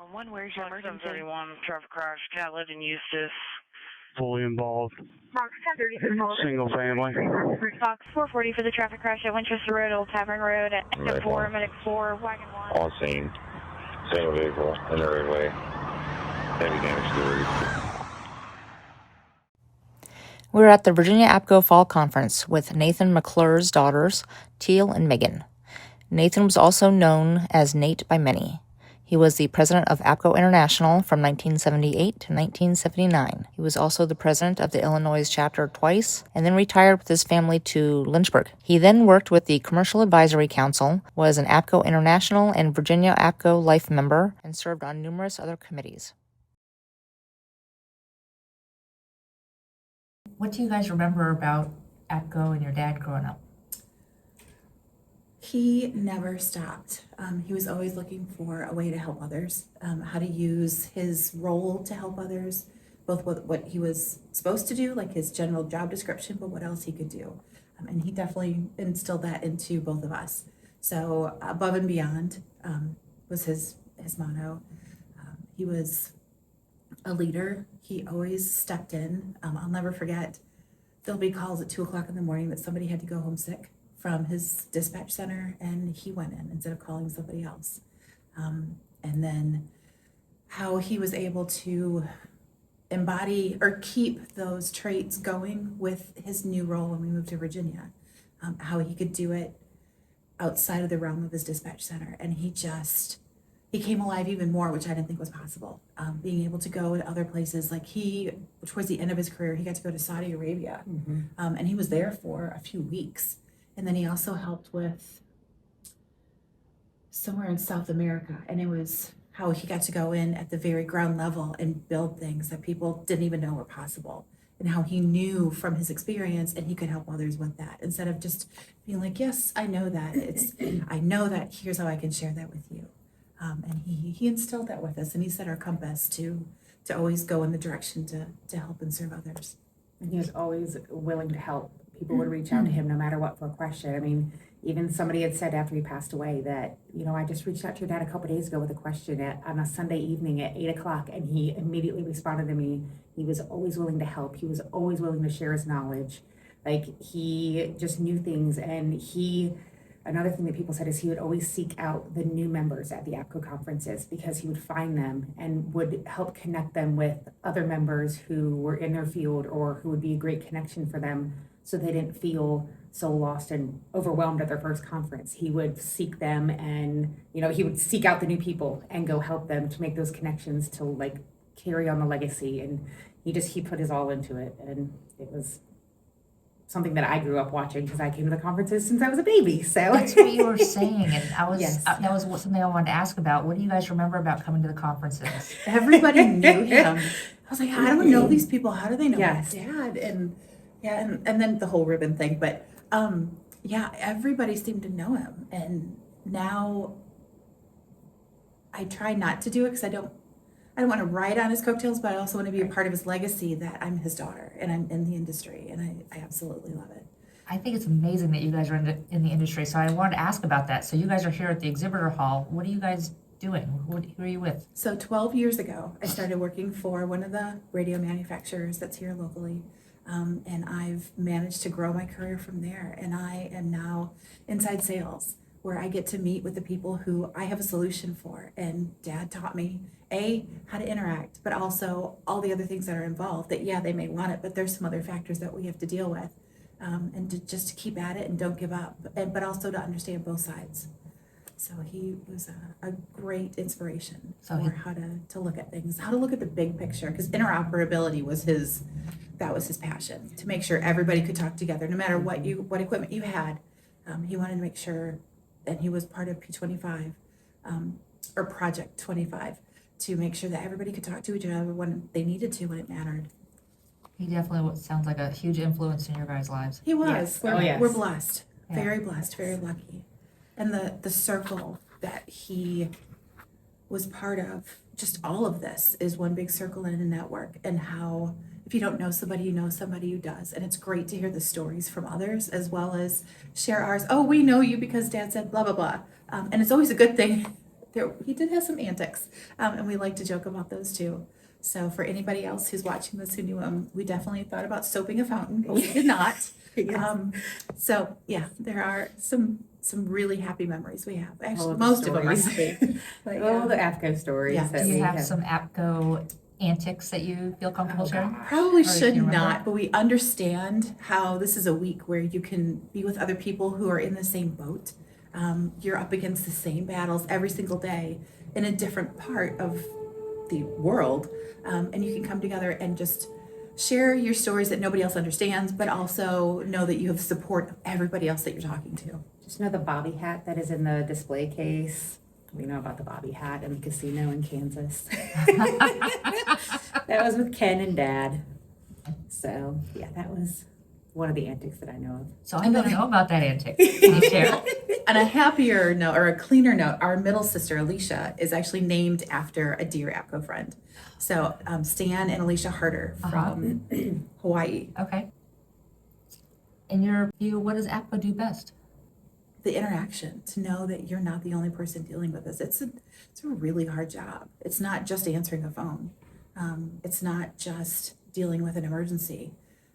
911, where's your emergency? 731 traffic crash, Catlett and Eustis. Fully involved. Fox 1030 Single family. Fox 440 for the traffic crash at Winchester Road, Old Tavern Road, at exit 4, medic 4, wagon 1. On scene. Single vehicle in the roadway. Heavy damage to the roof. We were at the Virginia APCO Fall Conference with Nathan McClure's daughters, Teal and Megan. Nathan was also known as Nate by many. He was the president of APCO International from 1978 to 1979. He was also the president of the Illinois chapter twice, and then retired with his family to Lynchburg. He then worked with the Commercial Advisory Council, was an APCO International and Virginia APCO Life member, and served on numerous other committees. What do you guys remember about APCO and your dad growing up? He never stopped. He was always looking for a way to help others, how to use his role to help others, both what he was supposed to do, like his general job description, but what else he could do. And he definitely instilled that into both of us. So above and beyond was his motto. He was a leader. He always stepped in. I'll never forget, there'll be calls at 2:00 in the morning that somebody had to go home sick from his dispatch center, and he went in instead of calling somebody else. And then how he was able to embody or keep those traits going with his new role when we moved to Virginia, how he could do it outside of the realm of his dispatch center. And he came alive even more, which I didn't think was possible. Being able to go to other places, like towards the end of his career, he got to go to Saudi Arabia, and he was there for a few weeks. And then he also helped with somewhere in South America, and it was how he got to go in at the very ground level and build things that people didn't even know were possible, and how he knew from his experience and he could help others with that instead of just being like, yes, I know that. I know that, here's how I can share that with you. And he instilled that with us, and he set our compass to always go in the direction to help and serve others. And he was always willing to help. People would reach out to him no matter what for a question. I mean, even somebody had said after he passed away that, I just reached out to your dad a couple days ago with a question on a Sunday evening at 8:00, and he immediately responded to me. He was always willing to help. He was always willing to share his knowledge. Like, he just knew things, and another thing that people said is he would always seek out the new members at the APCO conferences because he would find them and would help connect them with other members who were in their field or who would be a great connection for them so they didn't feel so lost and overwhelmed at their first conference. He would seek them and, he would seek out the new people and go help them to make those connections to carry on the legacy. And he put his all into it. And it was something that I grew up watching because I came to the conferences since I was a baby. So that's what you were saying, and Yes. That was something I wanted to ask about. What do you guys remember about coming to the conferences? Everybody knew him. I was like, I don't know these people. How do they know Yes. my dad? And then the whole ribbon thing. But everybody seemed to know him. And now I try not to do it because I don't want to ride on his coattails, but I also want to be a part of his legacy that I'm his daughter and I'm in the industry, and I absolutely love it. I think it's amazing that you guys are in the industry, so I wanted to ask about that. So you guys are here at the exhibitor hall. What are you guys doing? Who are you with? So 12 years ago, I started working for one of the radio manufacturers that's here locally, and I've managed to grow my career from there, and I am now inside sales, where I get to meet with the people who I have a solution for. And Dad taught me, how to interact, but also all the other things that are involved that, they may want it, but there's some other factors that we have to deal with. And to keep at it and don't give up, but also to understand both sides. So he was a great inspiration for how to look at things, how to look at the big picture, because interoperability was his passion, to make sure everybody could talk together, no matter what equipment you had. He wanted to make sure, and he was part of P25, or Project 25, to make sure that everybody could talk to each other when they needed to, when it mattered. He definitely sounds like a huge influence in your guys' lives. He was. Yes. We're blessed. Yeah. Very blessed, very lucky. And the circle that he was part of, just all of this is one big circle in a network, and how if you don't know somebody, you know somebody who does. And it's great to hear the stories from others as well as share ours. Oh, we know you because Dad said blah, blah, blah. And it's always a good thing he did have some antics, and we like to joke about those too. So for anybody else who's watching this who knew him, we definitely thought about soaping a fountain, but we did not. So yeah, there are some really happy memories we have. Actually, most of them are happy. But, Oh, the APCO stories. Yeah. That Do you we have some APCO antics that you feel comfortable sharing? Probably Or if should you remember. not, but we understand how this is a week where you can be with other people who are in the same boat. You're up against the same battles every single day in a different part of the world, and you can come together and just share your stories that nobody else understands, but also know that you have support of everybody else that you're talking to. Just know the bobby hat that is in the display case. We know about the bobby hat in the casino in Kansas. That was with Ken and Dad. So yeah, that was one of the antics that I know of. So I don't know about that antic. Can you share? On a happier note, or a cleaner note, our middle sister, Alicia, is actually named after a dear APCO friend. So Stan and Alicia Harder from Hawaii. Okay. In your view, what does APCO do best? The interaction, to know that you're not the only person dealing with this. It's a really hard job. It's not just answering a phone. It's not just dealing with an emergency.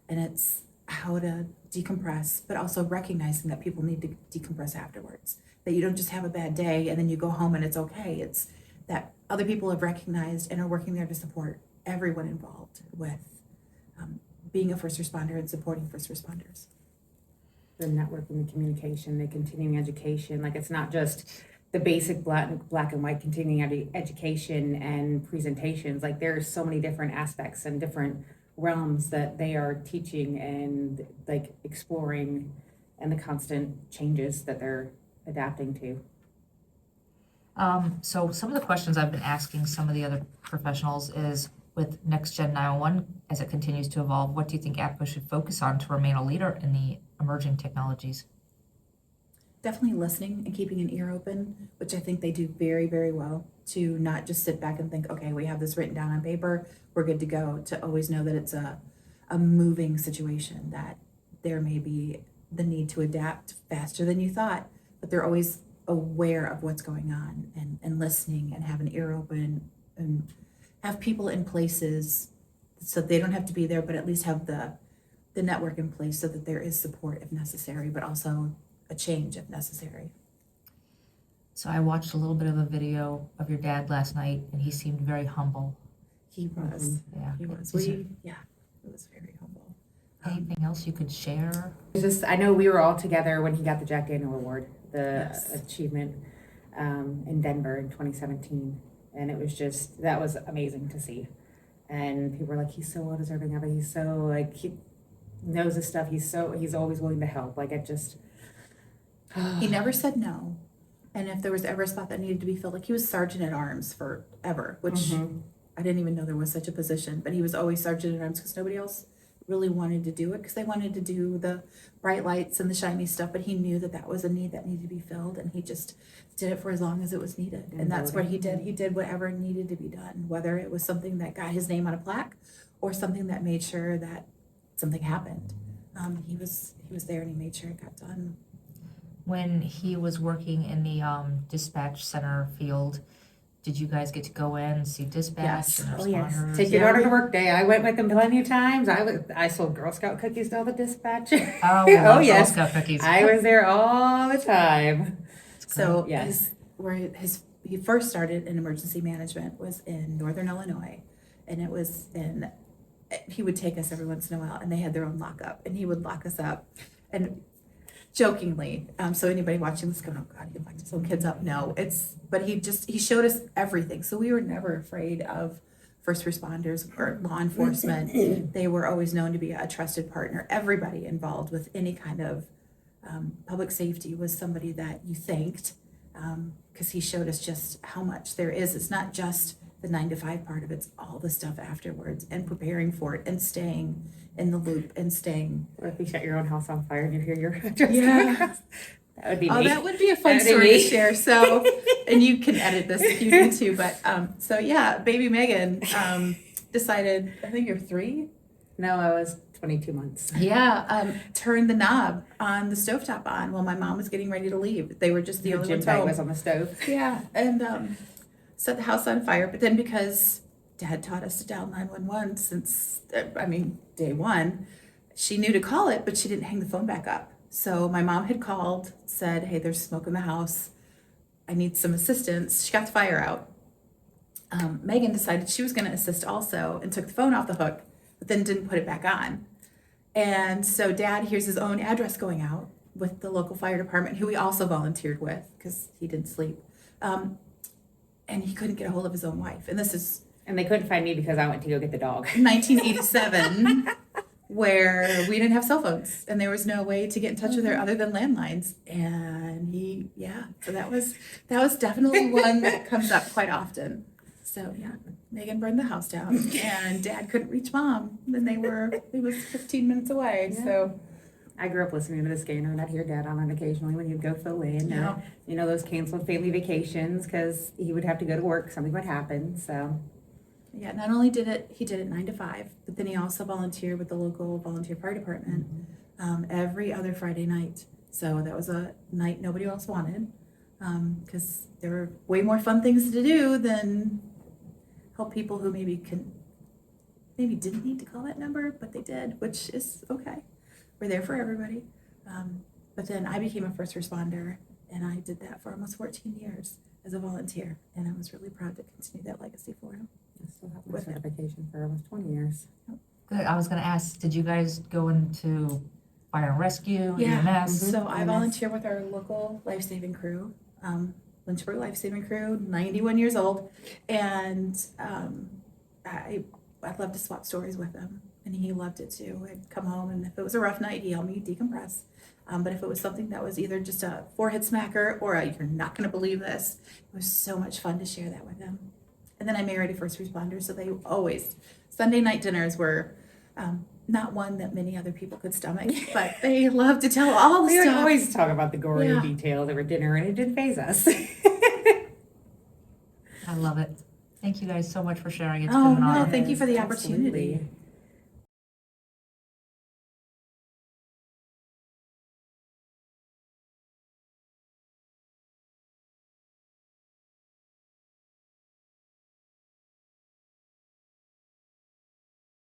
And it's how to decompress, but also recognizing that people need to decompress afterwards. That you don't just have a bad day and then you go home and it's okay. It's that other people have recognized and are working there to support everyone involved with being a first responder and supporting first responders. The networking, the communication, the continuing education. Like, it's not just the basic black and white continuing education and presentations. Like, there's so many different aspects and different realms that they are teaching and like exploring, and the constant changes that they're adapting to. So some of the questions I've been asking some of the other professionals is, with Next Gen 911, as it continues to evolve, what do you think APCO should focus on to remain a leader in the emerging technologies? Definitely listening and keeping an ear open, which I think they do very, very well, to not just sit back and think, okay, we have this written down on paper, we're good to go, to always know that it's a moving situation, that there may be the need to adapt faster than you thought, but they're always aware of what's going on, and listening and have an ear open and have people in places so they don't have to be there, but at least have the network in place so that there is support if necessary, but also a change if necessary. So I watched a little bit of a video of your dad last night, and he seemed very humble. He was. Yeah. He was. It was very humble. Anything else you could share? I know we were all together when he got the Jack Daniel Award, the Yes. achievement in Denver in 2017. And it was that was amazing to see. And people were like, he's so well deserving of it. He's so, like, he knows his stuff. He's always willing to help. Like, it just. He never said no. And if there was ever a spot that needed to be filled, like, he was sergeant at arms forever, which I didn't even know there was such a position, but he was always sergeant at arms because nobody else really wanted to do it, because they wanted to do the bright lights and the shiny stuff, but he knew that that was a need that needed to be filled, and he just did it for as long as it was needed. And that's what he did. He did whatever needed to be done, whether it was something that got his name on a plaque or something that made sure that something happened. He was there, and he made sure it got done. When he was working in the dispatch center field, did you guys get to go in and see dispatch Yes. and Oh, yes. responders? Take your daughter to work day. I went with them plenty of times. I sold Girl Scout cookies to all the dispatcher. Oh, Oh, Girl yes. Scout cookies. I was there all the time. So Yes. he first started in emergency management was in Northern Illinois, and he would take us every once in a while, and they had their own lockup, and he would lock us up, and jokingly, so anybody watching this going, oh God, he locked his own kids up. No, but he showed us everything. So we were never afraid of first responders or law enforcement. They were always known to be a trusted partner. Everybody involved with any kind of public safety was somebody that you thanked, because he showed us just how much there is. It's not just the 9 to 5 part of it, it's all the stuff afterwards, and preparing for it, and staying in the loop, and staying. Or if you set your own house on fire and you hear your address. Yeah. That would be Oh, me. that would be a fun That would story be to me. share. So, and you can edit this if you need to, but so yeah, baby Megan decided, I think you're 3. No, I was 22 months. Yeah, turned the knob on the stovetop on while my mom was getting ready to leave. They were just the only gym ones bag home. was on the stove. Yeah, and set the house on fire. But then because Dad taught us to dial 911 since, day one, she knew to call it, but she didn't hang the phone back up. So my mom had called, said, hey, there's smoke in the house. I need some assistance. She got the fire out. Megan decided she was going to assist also and took the phone off the hook, but then didn't put it back on. And so Dad hears his own address going out with the local fire department, who he also volunteered with because he didn't sleep. And he couldn't get a hold of his own wife. And this is And they couldn't find me because I went to go get the dog. 1987, where we didn't have cell phones and there was no way to get in touch with her other than landlines. And so that was definitely one that comes up quite often. So yeah, Megan burned the house down and Dad couldn't reach Mom. Then it was 15 minutes away. Yeah. So I grew up listening to the scanner, and I'd hear Dad on it occasionally when he'd go fill in. Yeah. Or, those canceled family vacations because he would have to go to work. Something would happen. So yeah, not only did he did it 9 to 5, but then he also volunteered with the local volunteer fire department every other Friday night. So that was a night nobody else wanted because there were way more fun things to do than help people who maybe didn't need to call that number, but they did, which is okay. We're there for everybody. But then I became a first responder, and I did that for almost 14 years as a volunteer, and I was really proud to continue that legacy for him. I still have my certification for almost 20 years. Good. I was going to ask, did you guys go into fire and rescue, EMS? So I volunteer with our local life-saving crew, Lynchburg Life-Saving Crew, 91 years old, and I'd love to swap stories with him, and he loved it too. I'd come home, and if it was a rough night, he'd help me decompress. But if it was something that was either just a forehead smacker or you're not going to believe this, it was so much fun to share that with him. And then I married a first responder, so they always, Sunday night dinners were not one that many other people could stomach, but they loved to tell all the We would stuff. always talk about the gory Yeah. details over dinner, and it didn't faze us. I love it. Thank you guys so much for sharing. It's Oh, been an no, honor. thank you for the Absolutely. opportunity.